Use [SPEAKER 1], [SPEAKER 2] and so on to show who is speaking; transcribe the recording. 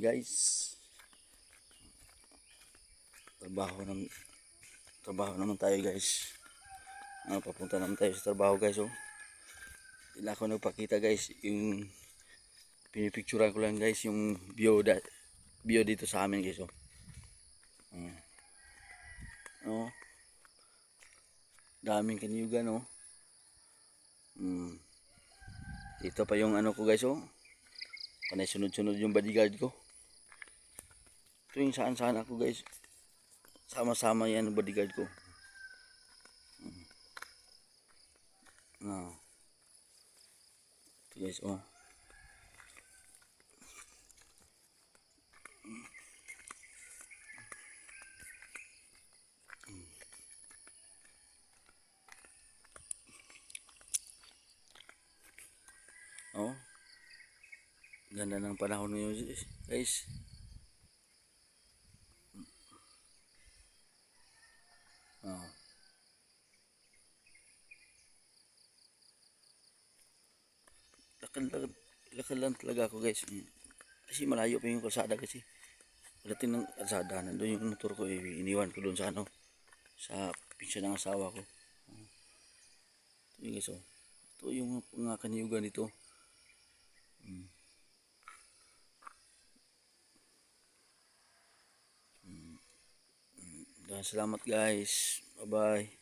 [SPEAKER 1] guys. Trabaho naman tayo guys. Papunta naman tayo sa trabaho guys. Oh. Hindi na ako nagpakita guys. Yung pinipicturean ko lang guys yung bio dito sa amin guys. Oh. Oh. Daming kaniyugan oh. Dito pa yung ano ko guys oh. Panay sunod-sunod yung bodyguard ko. Ito yung saan-saan ako guys. Sama-sama yan ang bodyguard ko. Ito guys oh. Oh. Ganda ng panahon ngayon guys. Oh. Lakad lang talaga ako guys. Kasi malayo pa yung kalsada kasi. Pagdating ng kalsada, nandun yung motor ko, iniwan ko doon sa ano, sa pinsan ng asawa ko. Ito yung guys oh. Ito yung mga kaniyugan dito. Salamat guys. Bye bye.